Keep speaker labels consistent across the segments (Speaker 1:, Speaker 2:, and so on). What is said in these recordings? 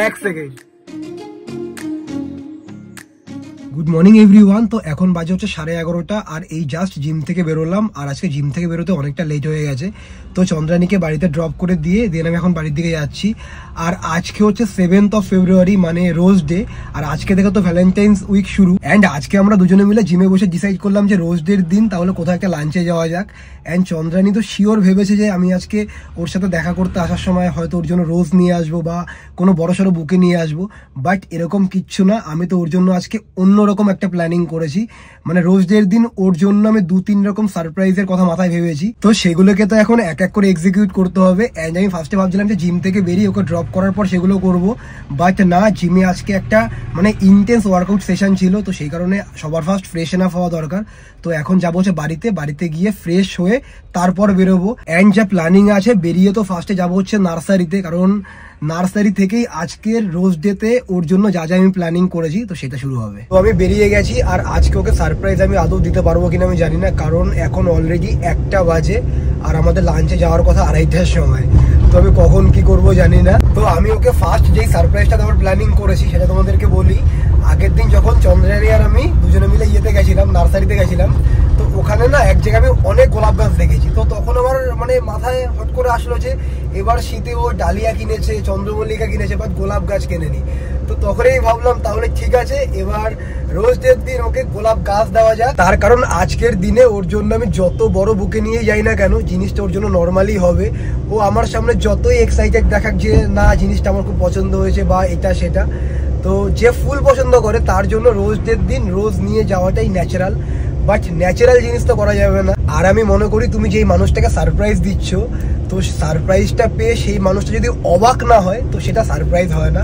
Speaker 1: এক second. Good morning everyone. তো এখন বাজে হচ্ছে 11:30 আর এই জাস্ট জিম থেকে বেরোলাম। আর আজকে জিম থেকে বেরোতে অনেকটা লেট হয়ে গেছে, তো চন্দ্রানীকে বাড়িতে ড্রপ করে দিয়ে আমি এখন বাড়ির দিকে যাচ্ছি। আর আজকে হচ্ছে 7th of February, মানে রোজ ডে। আর আজকে থেকে তো ভ্যালেন্টাইন্স উইক শুরু। অ্যান্ড আজকে আমরা দুজনে মিলে জিমে বসে ডিসাইড করলাম যে রোজ ডের দিন তাহলে কোথাও একটা লাঞ্চে যাওয়া যাক। অ্যান্ড চন্দ্রানী তো শিওর ভেবেছে যে আমি আজকে ওর সাথে দেখা করতে আসার সময় হয়তো ওর জন্য রোজ নিয়ে আসবো বা কোনো বড়সড় বুকে নিয়ে আসবো, বাট এরকম কিচ্ছু না। আমি তো ওর জন্য আজকে অন্যরকম একটা প্ল্যানিং করেছি। মানে রোজ ডের দিন ওর জন্য আমি 2-3 রকম সারপ্রাইজের কথা মাথায় ভেবেছি, তো সেগুলোকে তো এখন এক এক করে এক্সিকিউট করতে হবে। অ্যান্ড আমি ফার্স্টে ভাবছিলাম যে জিম থেকে বেরিয়ে ওকে ড্রপ করার পর সেগুলো করবো, বাট না, জিমে আজকে একটা মানে ইন্টেন্স ওয়ার্কআউট সেশন ছিল, তো সেই কারণে সবার ফার্স্ট ফ্রেশ এনাফ হওয়া দরকার। তো এখন যাবো হচ্ছে বাড়িতে গিয়ে ফ্রেশ হয়ে তারপর বেরোবো। অ্যান্ড যা প্ল্যানিং আছে, বেরিয়ে তো ফার্স্টে যাবো হচ্ছে নার্সারিতে, কারণ নার্সারি থেকেই আজকের রোজ ডেতে ওর জন্য যা যা আমি প্ল্যানিং করেছি তো সেটা শুরু হবে। তো আমি বেরিয়ে গেছি। আর আজকে ওকে সারপ্রাইজ আমি আদৌ দিতে পারবো কিনা আমি জানি না, কারণ এখন অলরেডি 1টা বাজে আর আমাদের লাঞ্চে যাওয়ার কথা 2:30টার সময়। তো আমি কখন কি করবো জানি না। তো আমি ওকে ফার্স্ট যেই সারপ্রাইজটা দেওয়ার প্ল্যানিং করেছি সেটা তোমাদেরকে বলি। আগের দিন যখন চন্দ্রানী আর আমি দুজনে মিলে ইয়েতে গেছিলাম, নার্সারিতে গেছিলাম, তো ওখানে না এক জায়গায় আমি অনেক গোলাপ গাছ দেখেছি। তো তখন আমার মানে মাথায় হট করে আসলো যে এবার শীতে ও ডালিয়া কিনেছে, চন্দ্রমল্লিকা কিনেছে, বাট গোলাপ গাছ কেনেনি। তো তখনই ভাবলাম তাহলে ঠিক আছে, এবার রোজ ডের দিন ওকে গোলাপ গাছ দেওয়া যায়। তার কারণ আজকের দিনে ওর জন্য আমি যত বড় বুকে নিয়ে যাই না কেন, জিনিসটা ওর জন্য নর্মালি হবে। ও আমার সামনে যতই এক্সাইটেড দেখাক যে না জিনিসটা আমার খুব পছন্দ হয়েছে বা এটা সেটা, তো যে ফুল পছন্দ করে তার জন্য রোজ ডের দিন রোজ নিয়ে যাওয়াটাই ন্যাচারাল। বাট ন্যাচারাল জিনিস তো করা যাবে না। আর আমি মনে করি তুমি যেই মানুষটাকে সারপ্রাইজ দিচ্ছ, তো সারপ্রাইজটা পেয়ে সেই মানুষটা যদি অবাক না হয় তো সেটা সারপ্রাইজ হয় না।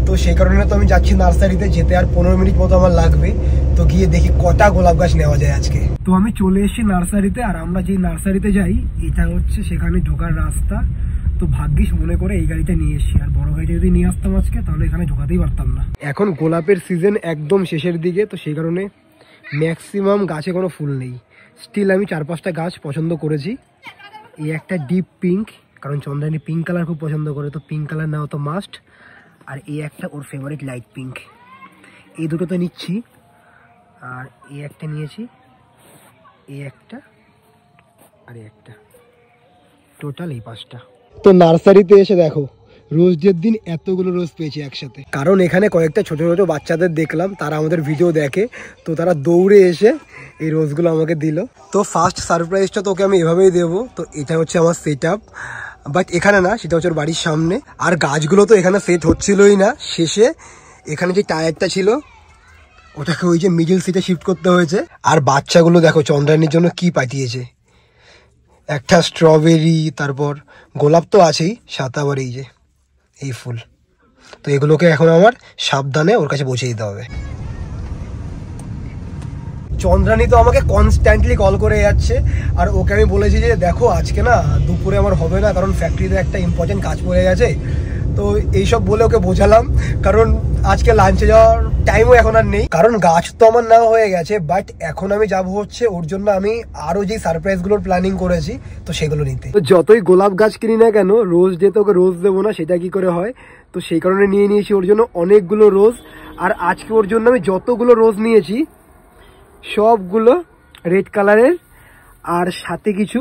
Speaker 1: তো সেই কারণে তো আমি যাচ্ছি নার্সারিতে, যেতে আর 15 মিনিট মতো আমার লাগবে। তো গিয়ে দেখি কটা গোলাপ গাছ নেওয়া যায় আজকে। তো আমি চলে এসেছি নার্সারিতে। আর আমরা যেই নার্সারিতে যাই এটা হচ্ছে সেখানে ঢোকার রাস্তা। তো ভাগ্যিস মনে করে এই গাড়িটা নিয়ে এসেছি, আর বড় গাড়িটা যদি নিয়ে আসতাম আজকে তাহলে এখানে ঢোকাতেই পারতাম না। এখন গোলাপের সিজন একদম শেষের দিকে, তো সেই কারণে ম্যাক্সিমাম গাছে কোনো ফুল নেই। স্টিল আমি 4-5টা গাছ পছন্দ করেছি। এই একটা ডিপ পিঙ্ক, কারণ চন্দ্রানী পিঙ্ক কালার খুব পছন্দ করে, তো পিঙ্ক কালার নেওয়া তো মাস্ট। আর এই একটা ওর ফেভারিট লাইট পিঙ্ক, এই দুটো তো নিচ্ছি। আর এই একটা নিয়েছি, এই একটা আর এই একটা, টোটাল এই 5টা। তো নার্সারিতে এসে দেখো রোজ ডের দিন এতগুলো রোজ পেয়েছি একসাথে। কারণ এখানে কয়েকটা ছোট ছোট বাচ্চাদের দেখলাম, তারা আমাদের ভিডিও দেখে, তো তারা দৌড়ে এসে এই রোজগুলো আমাকে দিল। তো ফার্স্ট সারপ্রাইজটা তোকে আমি এভাবেই দেবো। তো এটা হচ্ছে আমার সেট আপ, বাট এখানে না, সেটা হচ্ছে ওর বাড়ির সামনে। আর গাছগুলো তো এখানে সেট হচ্ছিলই না, শেষে এখানে যে টায়ারটা ছিল ওটাকে ওই যে মিডল সিটে শিফট করতে হয়েছে। আর বাচ্চাগুলো দেখো চন্দ্রানীর জন্য কি পাঠিয়েছে, একটা স্ট্রবেরি, তারপর গোলাপ তো আছেই, সাথে আবার এই যে এই ফুল। তো এগুলোকে এখন আমার সাবধানে ওর কাছে পৌঁছে দিতে হবে। চন্দ্রানী তো আমাকে কনস্ট্যান্টলি কল করে যাচ্ছে। আর ওকে আমি বলেছি যে দেখো আজকে না দুপুরে আমার হবে না, কারণ ফ্যাক্টরিতে একটা ইম্পর্টেন্ট কাজ পড়ে গেছে। তো এইসব বলে ওকে বোঝালাম, কারণ আজকে লাঞ্চে যাওয়ার টাইমও এখন আর নেই। কারণ গাছ তো আমার নেওয়া হয়ে গেছে, বাট এখন আমি যাবো হচ্ছে ওর জন্য আমি আরো যে সারপ্রাইজগুলোর প্ল্যানিং করেছি তো সেগুলো নিতে। তো যতই গোলাপ গাছ কিনি না কেন, রোজ ডে তো ওকে রোজ দেবো না, সেটা কি করে হয়। তো সেই কারণে নিয়ে নিয়েছি ওর জন্য অনেকগুলো রোজ। আর আজকে ওর জন্য আমি যতগুলো রোজ নিয়েছি সবগুলো রেড কালারের, আর সাথে কিছু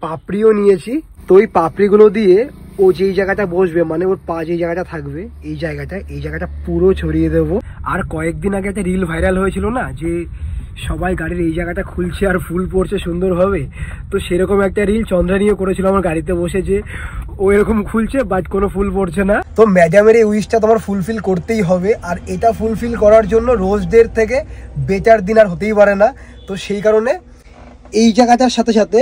Speaker 1: পাপড়িও নিয়েছি। তো ওই পাপড়িগুলো দিয়ে ও যেই জায়গাটা বসবে, মানে ওর পা যেই জায়গাটা থাকবে, এই জায়গাটা পুরো ছড়িয়ে দেবো। আর কয়েকদিন আগে একটা রিল ভাইরাল হয়েছিল না, যে সবাই গাড়ির এই জায়গাটা খুলছে আর ফুল পড়ছে সুন্দরভাবে, তো সেরকম একটা রিল চন্দ্রানীও করেছিল আমার গাড়িতে বসে, যে ও এরকম খুলছে বাট কোনো ফুল পড়ছে না। তো ম্যাডামের এই উইশটা তোমার ফুলফিল করতেই হবে। আর এটা ফুলফিল করার জন্য রোজ ডের থেকে বেটার দিন আর হতেই পারে না। তো সেই কারণে এই জায়গাটার সাথে সাথে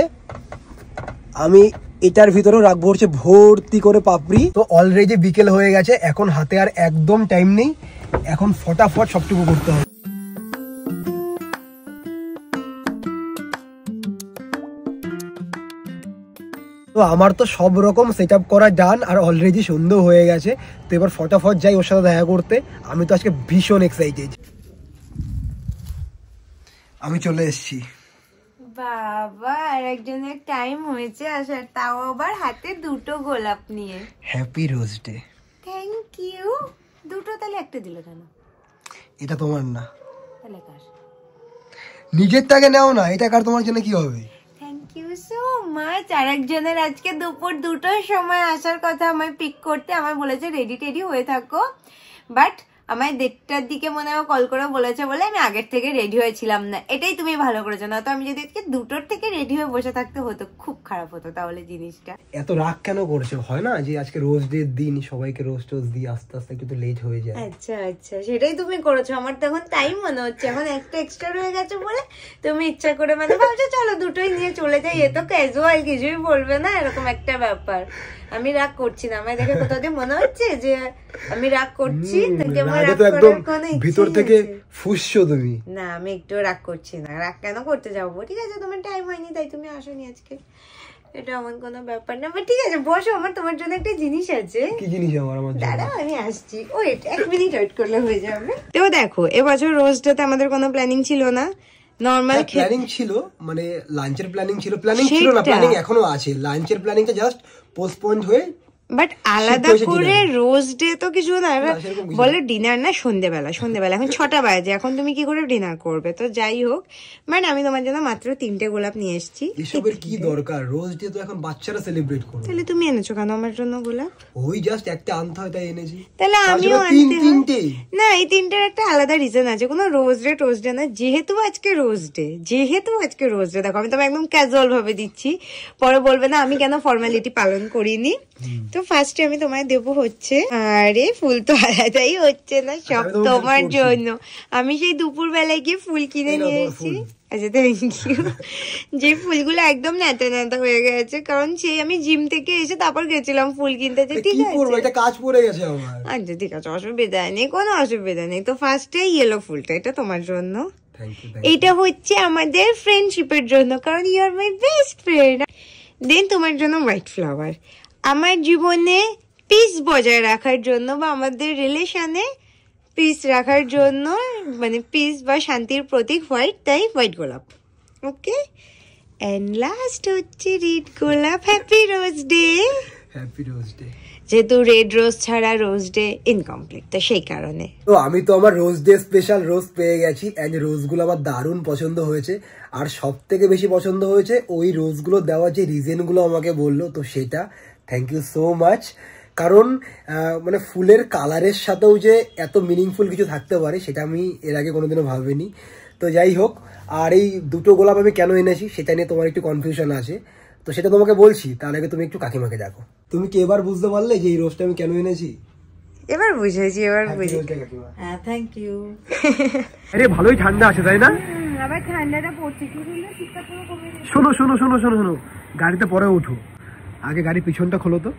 Speaker 1: আমি এটার ভিতরেও রাখবো হচ্ছে ভর্তি করে পাপড়ি। তো অলরেডি বিকেল হয়ে গেছে, এখন হাতে আর একদম টাইম নেই, এখন ফটাফট সবটুকু করতে হবে। তো আমার তো সব রকম সেট আপ করা ডান, আর অলরেডি সন্ধ্যা হয়ে গেছে। তো এবার ফটাফট যাই ওর সাথে দেখা করতে। আমি তো আজকে ভীষণ এক্সাইটেড। আমি চলে এসেছি।
Speaker 2: বাবা, আর একজনের টাইম হয়েছে আসার, তাও আবার হাতে দুটো গোলাপ নিয়ে।
Speaker 1: Happy rose day.
Speaker 2: Thank you. দুটো তাহলে একটা দিলে কেন?
Speaker 1: এটা তোমার না,
Speaker 2: তাহলে কার?
Speaker 1: নিজের টাকা নাও না, এটা কার তোমার জন্য কি হবে?
Speaker 2: Thank you so much. আর একজনের আজকে দুপুর 2টোর সময় আসার কথা আমায় পিক করতে, আমায় বলেছে রেডি টেডি হয়ে থাকো, বাট আমায় 1:30টার দিকে মনে হয় কল করে বলেছে বলে আমি আগের থেকে রেডি হয়েছিলাম না। এটাই তুমি ভালো করেছো, না তো আমি যদি আজকে 2টোর থেকে রেডি হয়ে বসে থাকতে হতো, খুব খারাপ হতো তাহলে জিনিসটা।
Speaker 1: এত রাগ কেন করছো? হয় না যে আজকে রোজ ডে দিন, সবাইকে রোজ টোজ দিয়ে আস্তে আস্তে একটু লেট হয়ে যায়।
Speaker 2: আচ্ছা আচ্ছা, সেটাই তুমি করেছো। আমার তখন তাই মনে হচ্ছে, এখন একটা এক্সট্রা রয়ে গেছে বলে তুমি ইচ্ছা করে মানে ভাবছো চলো দুটোই নিয়ে চলে যাই, এ তো ক্যাজুয়াল, কিছুই বলবে না, এরকম একটা ব্যাপার। আমি রাগ করছি না, আমায় দেখে কোথাও দিয়ে মনে হচ্ছে যে আমি রাগ করছি, কিন্তু আমার রাগ করার কোনো
Speaker 1: ভিতর থেকে ফুসছো তুমি।
Speaker 2: না, আমি একটু রাগ করছি না। রাগ কেন করতে যাবো? ঠিক আছে, তোমার টাইম হয়নি তাই তুমি আসোনি আজকে, এটা আমার কোনো ব্যাপার না। বাট ঠিক আছে, বসো, আমার তোমার জন্য একটা জিনিস আছে।
Speaker 1: কি জিনিস? আমার জন্য?
Speaker 2: দাঁড়াও আমি আসছি, ওয়েট 1 মিনিট ওয়েট করলে হয়ে যাবে। তো দেখো, এবছর রোজ ডেতে আমাদের কোনো প্ল্যানিং ছিল না, নরমাল
Speaker 1: প্ল্যানিং ছিল, মানে লাঞ্চের প্ল্যানিং ছিল, প্ল্যানিং ছিল না, প্ল্যানিং এখনো আছে। লাঞ্চের প্ল্যানিংটা জাস্ট পোস্টপোন্ড হয়ে, বাট আলাদা করে রোজ ডে তো কিছু না। বলে ডিনার না, সন্ধ্যেবেলা এখন 6টা বাজে, এখন তুমি কি করে ডিনার করবে? তো যাই হোক, মানে আমি তোমার জন্য মাত্র 3টে গোলাপ নিয়ে এসেছি। এসবের কি দরকার? রোজ ডে তো এখন বাচ্চারা সেলিব্রেট করে। তাহলে তুমি এনেছো কেন আমার জন্য গোলাপ? ওই জাস্ট একটা আনতে হয় তাই এনেছি। তাহলে আমিও তিনটে না, এই 3টের একটা আলাদা রিজন আছে, কোনো রোজ ডে না, যেহেতু আজকে রোজ ডে। দেখো, আমি তোমায় একদম ক্যাজুয়াল ভাবে দিচ্ছি, পরে বলবে না আমি কেন ফর্মালিটি পালন করিনি। তো ফার্স্টে আমি তোমায় দেবো হচ্ছে, আরে ফুল তো আলাদাই হচ্ছে না, সব তোমার জন্য। আমি সেই দুপুর বেলায় গিয়ে ফুল কিনে নিয়ে এসেছি। আচ্ছা থ্যাংক ইউ। যে ফুলগুলো একদম নেতা নেতা হয়ে গেছে, কারণ সেই আমি জিম থেকে এসে তারপর গেছিলাম ফুল কিনতে। ঠিক আছে, কাজ পড়ে গেছে আমার। আচ্ছা ঠিক আছে, অসুবিধা নেই, কোনো অসুবিধা নেই। তো ফার্স্টে ইয়েলো ফুলটা, এটা তোমার জন্য। এটা হচ্ছে আমাদের ফ্রেন্ডশিপের জন্য, কারণ you are my best friend. Then তোমার জন্য হোয়াইট ফ্লাওয়ার, আমার জীবনে পিস বজায় রাখার জন্য বা আমাদের রিলেশনে পিস রাখার জন্য, মানে পিস বা শান্তির প্রতীক হোয়াইট, তাই হোয়াইট গোলাপ। ওকে, এন্ড লাস্ট হচ্ছে রেড গোলাপ। Happy rose day. Happy rose day. যেহেতু রেড রোজ ছাড়া রোজ ডে ইনকমপ্লিট, তো সেই কারণে। তো আমি তো আমার রোজ ডে স্পেশাল রোজ পেয়ে গেছি, এন্ড রোজগুলো আমার দারুণ পছন্দ হয়েছে। আর সব থেকে বেশি পছন্দ হয়েছে ওই রোজগুলো দেওয়ার যে রিজনগুলো আমাকে বললো, তো সেটা থ্যাংক ইউ সো মাচ। কারণ মানে ফুলের কালারের সাথেও যে এত মিনিংফুল কিছু থাকতে পারে সেটা আমি এর আগে কোনোদিনও ভাবিনি। তো যাই হোক, আর এই দুটো গোলাপ আমি কেন এনেছি সেটা নিয়ে তোমার একটু কনফিউশন আছে, তো সেটা তোমাকে বলছি। তার আগে তুমি একটু কাকিমাকে দেখো। তুমি কি এবার বুঝতে পারলে যে এই রোজটা আমি কেন এনেছি? এবার বুঝেছি, এবার বুঝেছি। হ্যাঁ থ্যাংক ইউ। আরে ভালোই ঠান্ডা আছে তাই না? আবার ঠান্ডাটা পড়ছে, কি হলো? শীতটা পুরো কমে গেছে। শোনো শোনো শোনো শোনো শোনো, গাড়িতে পরে ওঠো, আগে গাড়ি পিছনটা খোলো তো।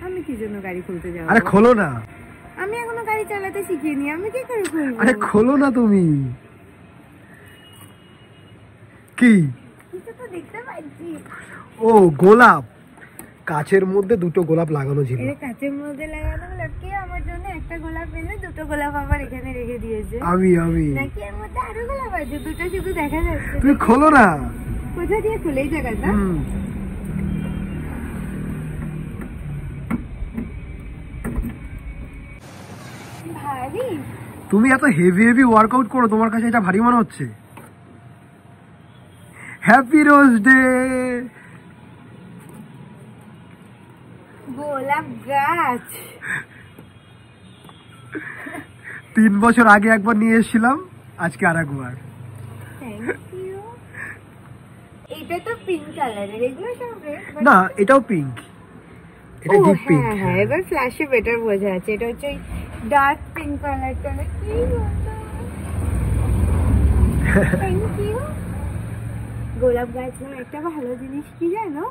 Speaker 1: আমি কি জন্য গাড়ি খুলতে যাব? আরে খোলো না, আমি এখনো গাড়ি চালাতে শিখিনি, আমি কি করে খুলবো? আরে খোলো না তুমি। কি কিছু তো দেখতে পাচ্ছি। ও গোলাপ, কাচের মধ্যে দুটো গোলাপ লাগানো ছিল। এই কাচের মধ্যে লাগানো লোকে আমার জন্য একটা গোলাপ এনে দুটো গোলাপ আবার এখানে রেখে দিয়েছে। আমি নাকি এর মধ্যে আরো গোলাপ আছে? দুটো শুধু দেখা যাচ্ছে। তুমি খোলো না। কোথা দিয়ে খুলেই জায়গাটা? ভারী। তুমি এত হেভি হেভি ওয়ার্কআউট করো, তোমার কাছে এটা ভারী মনে হচ্ছে? Happy rose day. গোলাপ গাছ 3 বছর আগে একবার নিয়ে এসেছিলাম, আজকে আর একবার। এটা তো পিঙ্ক কালারের, এগুলো সব রেড। না এটাও পিঙ্ক, এটা ডিপ পিঙ্ক। হ্যাঁ এবার ফ্ল্যাশে বেটার বোঝা যাচ্ছে, এটা হচ্ছে ডার্ক পিঙ্ক কালারটা। কি সুন্দর, থ্যাংক ইউ। গোলাপ গাছ না একটা ভালো জিনিস কি জানো,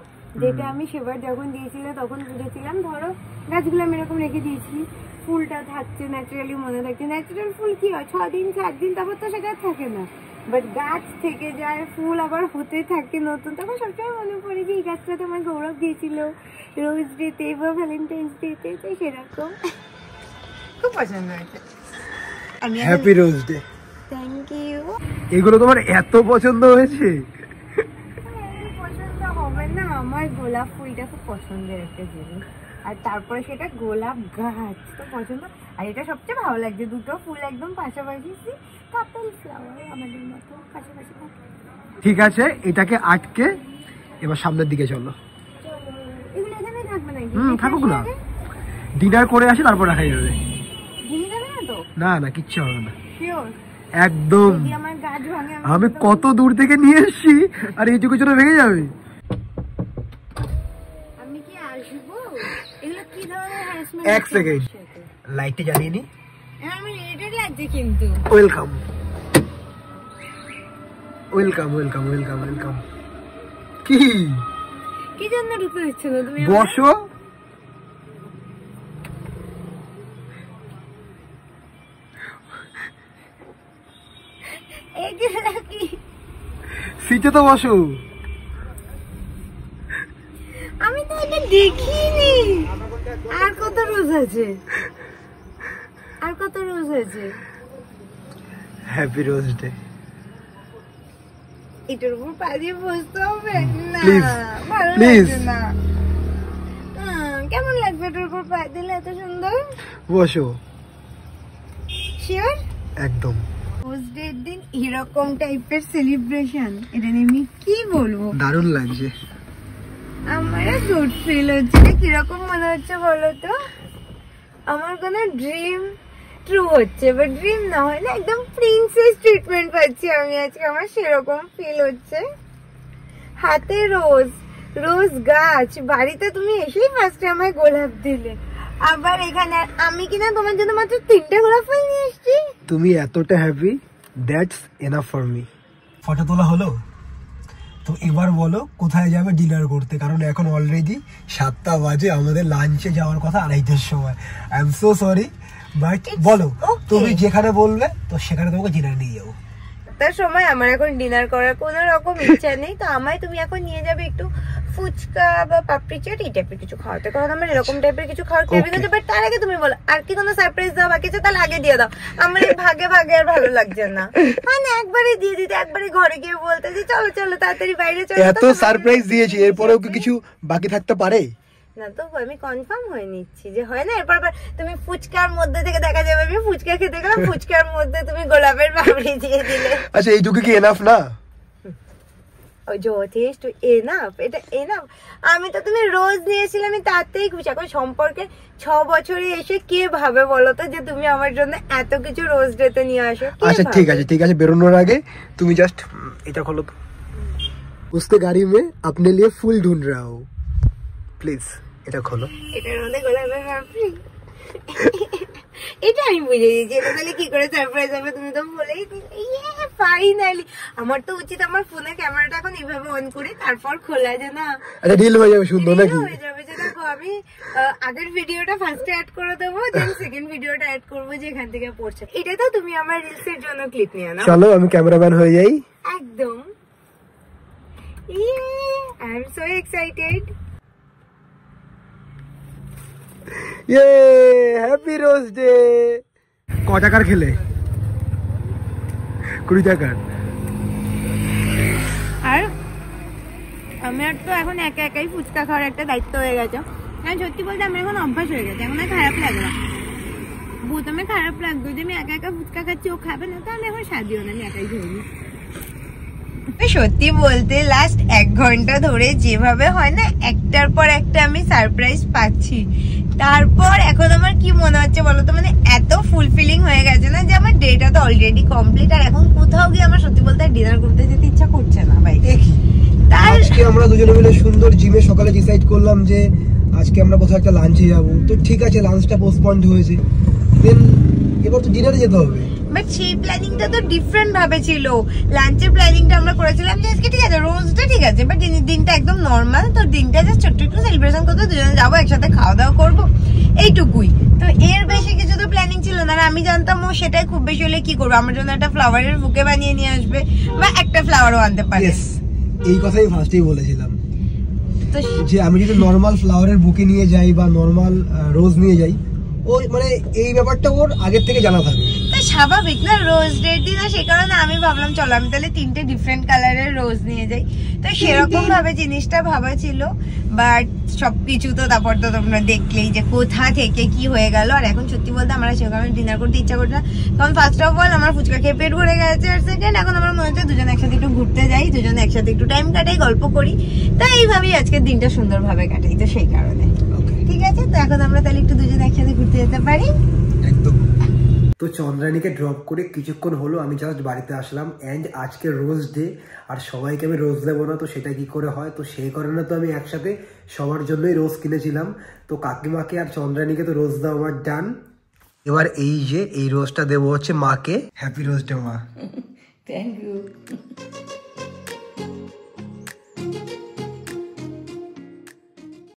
Speaker 1: যেটা আমি সেবার যখন দিয়েছিল তখন বুঝেছিলাম। ধরো গাছগুলো আমি এরকম রেখে দিয়েছি, ফুলটা থাকছে ন্যাচারালি, মনে থাকছে। ন্যাচারাল ফুল কি হয় 6 দিন 7 দিন, তারপর তো সেটা থাকে না। বাট গাছ থেকে যায়, ফুল আবার হতে থাকে নতুন, তখন সবসময় মনে পড়ে যে এই গাছটা তো আমার গৌরব দিয়েছিল রোজ ডেতে বা ভ্যালেন্টাইন্স ডেতে, তো সেরকম খুব পছন্দ হয়েছে। Happy rose day. Thank you. এগুলো তোমার এত পছন্দ হয়েছে?
Speaker 2: আমার গোলাপ ফুলটা খুব পছন্দের একটা জিনিস, আর তারপরে সেটা গোলাপ গাছ তো পছন্দ। আর এটা সবচেয়ে ভালো লাগছে, দুটো ফুল একদম পাশাপাশি, কাপল ফ্লাওয়ার আমাদের মতো পাশাপাশি থাকে।
Speaker 1: ঠিক আছে, এটাকে আটকে এবার সামনের দিকে চলো।
Speaker 2: এগুলো এখানে থাকবে নাকি?
Speaker 1: থাকুক না, ডিনার করে আসি তারপর রাখা যাবে।
Speaker 2: ভেঙে যাবে না তো?
Speaker 1: না না, কিচ্ছু হবে না,
Speaker 2: শিওর?
Speaker 1: একদম।
Speaker 2: আমার গাছ ভাঙে,
Speaker 1: আমি কত দূর থেকে নিয়ে এসেছি, আর এইটুকু জন্য ভেঙে যাবে।
Speaker 2: আমি কি আসবো? এগুলো কি ধরনের হ্যারাসমেন্ট?
Speaker 1: এক সেকেন্ড, লাইটটা জ্বালিয়ে নি।
Speaker 2: আমি রেডি লাগছে কিন্তু।
Speaker 1: Welcome welcome welcome welcome welcome. কি
Speaker 2: কি জন্য ঢুকে দিচ্ছ না তুমি?
Speaker 1: বসো। সিটে তো বসো।
Speaker 2: আমি তো এটা দেখিনি। আর কত রোজ আছে? আর কত রোজ আছে?
Speaker 1: Happy rose day.
Speaker 2: এটার উপর পা দিয়ে বসতে হবে না? ভালো
Speaker 1: প্লিজ
Speaker 2: লাগছে না। কেমন লাগবে এটার উপর পা দিলে? এত সুন্দর।
Speaker 1: বসো।
Speaker 2: শিওর?
Speaker 1: একদম।
Speaker 2: রোজ ডে দিন এরকম টাইপের সেলিব্রেশন, এটা নিয়ে আমি কি বলবো,
Speaker 1: দারুণ লাগছে।
Speaker 2: আমার গুড ফিল হচ্ছে। কিরকম মনে হচ্ছে বলো তো? আমার কোন ড্রিম ট্রু হচ্ছে, বাট ড্রিম না, হয় না, একদম প্রিন্সেস ট্রিটমেন্ট পাচ্ছি আমি আজকে, আমার সেরকম ফিল হচ্ছে। হাতে রোজ, রোজ গাছ, বাড়িতে তুমি এসেই ফার্স্টে আমায় গোলাপ দিলে, আবার এখানে আমি কিনা তোমার জন্য মাত্র 3টে গোলাপ ফুল নিয়ে এসেছি।
Speaker 1: তুমি এতটা happy, that's enough for me. Photo তোলা হলো তো, এবার বলো কোথায় যাবে ডিনার করতে, কারণ এখন অলরেডি 7টা বাজে, আমাদের লাঞ্চে যাওয়ার কথা 2:30টার সময়। I am so sorry, but বলো তুমি যেখানে বলবে তো সেখানে তোমাকে ডিনার নিয়ে যাবো।
Speaker 2: তার সময় আমার এখন ডিনার করার কোনো রকম ইচ্ছা নেই, তো আমায় তুমি এখন নিয়ে যাবে একটু ফুচকা বা পাপড়ি চাট এই টাইপের কিছু খাওয়াতে, কারণ আমার এরকম টাইপের কিছু খাওয়ার ক্রেভিং আছে। বাট তার আগে তুমি বলো আর কি কোনো সারপ্রাইজ দাও বাকি আছে, তাহলে আগে দিয়ে দাও। আমার এই ভাগে ভাগে আর ভালো লাগছে না, মানে একবারে দিয়ে দিতে, একবারে ঘরে গিয়ে বলতে যে চলো চলো তাড়াতাড়ি বাইরে চলো।
Speaker 1: এত সারপ্রাইজ দিয়েছি, এরপরেও কি কিছু বাকি থাকতে পারে
Speaker 2: না? তো আমি কনফার্ম হয়ে নিচ্ছি যে হয় না, এরপর তুমি ফুচকার মধ্যে থেকে দেখা যাবে আমি ফুচকা খেতে গেলাম, ফুচকার মধ্যে তুমি গোলাপের পাপড়ি দিয়ে দিলে।
Speaker 1: আচ্ছা এইটুকু কি এনাফ না?
Speaker 2: যথেষ্ট এনাফ, এটা এনাফ। আমি তো তুমি রোজ নিয়েছিলে, আমি তাতেই খুশি। এখন সম্পর্কে 6 বছরে এসে কে ভাবে বলো তো যে তুমি আমার জন্য এত কিছু রোজ ডেতে নিয়ে আসো?
Speaker 1: আচ্ছা ঠিক আছে ঠিক আছে, বেরোনোর আগে তুমি জাস্ট এটা খোলো। उसके गाड़ी में अपने लिए फूल ढूंढ रहा हूँ, প্লিজ এটা খোলো।
Speaker 2: এটার মধ্যে গোলাপের পাপড়ি, এটা আমি বুঝে গেছি। এটা তাহলে কি করে সারপ্রাইজ হবে? তুমি তো বলেই দিলে। ফাইনালি আমার তো উচিত আমার ফোনে ক্যামেরাটা এখন এইভাবে অন করে তারপর খোলা, যে না
Speaker 1: আচ্ছা ডিল হয়ে যাবে, সুন্দর নাকি?
Speaker 2: হয়ে যাবে। যে দেখো আমি আগের ভিডিওটা ফার্স্টে অ্যাড করে দেবো, দেন সেকেন্ড ভিডিওটা অ্যাড করবো যে এখান থেকে পড়ছে। এটা তো তুমি আমার রিলসের জন্য ক্লিপ নিয়ে নাও।
Speaker 1: চলো আমি ক্যামেরাম্যান হয়ে যাই।
Speaker 2: একদম। I am so excited.
Speaker 1: Happy rose day. ক টাকার খেলে? 20 টাকার।
Speaker 2: আর আমার তো এখন একা একাই ফুচকা খাওয়ার একটা দায়িত্ব হয়ে গেছে। আমি সত্যি বলতে আমার এখন অভ্যাস হয়ে গেছে, এখন আর খারাপ লাগে না। প্রথমে খারাপ লাগতো যে আমি একা একা ফুচকা খাচ্ছি, ও খাবে না, তো আমি এখন সাজিও না, আমি একাই খেয়ে। সত্যি বলতে লাস্ট 1 ঘন্টা ধরে যেভাবে হয় না একটার পর একটা আমি সারপ্রাইজ পাচ্ছি, তারপর এখন আমার কি মনে হচ্ছে বলতো, মানে এত ফুলফিলিং হয়ে গেছে না যে আমার ডেটা তো অলরেডি কমপ্লিট, আর এখন কোথাও গিয়ে আমার সত্যি বলতে ডিনার করতে যেতে ইচ্ছা করছে না ভাই।
Speaker 1: আজকে আমরা দুজনে মিলে সুন্দর জিমে সকালে ডিসাইড করলাম যে আজকে আমরা কোথাও একটা লাঞ্চে যাবো, তো ঠিক আছে লাঞ্চটা পোস্টপন্ড হয়েছে, দেন এবার তো ডিনারে যেতে হবে।
Speaker 2: বাট সেই প্ল্যানিংটা তো ডিফারেন্ট ভাবে ছিল। লাঞ্চের প্ল্যানিংটা আমরা করেছিলাম যে আজকে ঠিক আছে রোজটা ঠিক আছে, বাট দিনটা একদম নর্মাল, তো দিনটা জাস্ট ছোট্ট একটু সেলিব্রেশন করতে দুজনে যাবো, একসাথে খাওয়া দাওয়া করবো, এইটুকুই। তো এর বেশি কিছু তো প্ল্যানিং ছিল না। আর আমি জানতাম ও সেটাই খুব বেশি হলে কি করবো, আমার জন্য একটা ফ্লাওয়ারের বুকে বানিয়ে নিয়ে আসবে, বা একটা ফ্লাওয়ারও আনতে পারে।
Speaker 1: এই কথাই ফার্স্টেই বলেছিলাম যে আমি যদি নর্মাল ফ্লাওয়ারের বুকে নিয়ে যাই বা নর্মাল রোজ নিয়ে যাই, ও মানে এই ব্যাপারটা ওর আগের থেকে জানা থাকবে।
Speaker 2: স্বাভাবিক না, রোজ ডে দিন, সেই কারণে আমি ভাবলাম চলো আমি তাহলে 3টে ডিফারেন্ট কালারের রোজ নিয়ে যাই। তো সেরকম ভাবে জিনিসটা ভাবা ছিল, বাট সবকিছু তো তারপর তো তোমরা দেখলেই যে কোথা থেকে কি হয়ে গেল। আর এখন সত্যি বলতে আমার সেরকম ডিনার করতে ইচ্ছা করছে না, কারণ ফার্স্ট অফ অল আমার ফুচকা খেয়ে পেট ভরে গেছে, আর সেকেন্ড এখন আমার মনে হচ্ছে দুজনে একসাথে একটু ঘুরতে যাই, দুজনে একসাথে একটু টাইম কাটাই, গল্প করি। তাই এইভাবেই আজকের দিনটা সুন্দরভাবে কাটাই, তো সেই কারণে ঠিক আছে। তো এখন আমরা তাহলে একটু দুজনে একসাথে ঘুরতে যেতে পারি।
Speaker 1: একদম। তো চন্দ্রানীকে ড্রপ করে কিছুক্ষণ হলো আমি জাস্ট বাড়িতে আসলাম, অ্যান্ড আজকে রোজ ডে, আর সবাইকে আমি রোজ দেবো না, তো সেটা কি করে হয়, তো সেই কারণে তো আমি একসাথে সবার জন্যই রোজ কিনেছিলাম। তো কাকিমাকে আর চন্দ্রানীকে তো রোজ দেওয়া আমার ডান। এবার এই যে এই রোজটা দেবো হচ্ছে মাকে। হ্যাপি রোজ ডে মা।
Speaker 2: Thank you.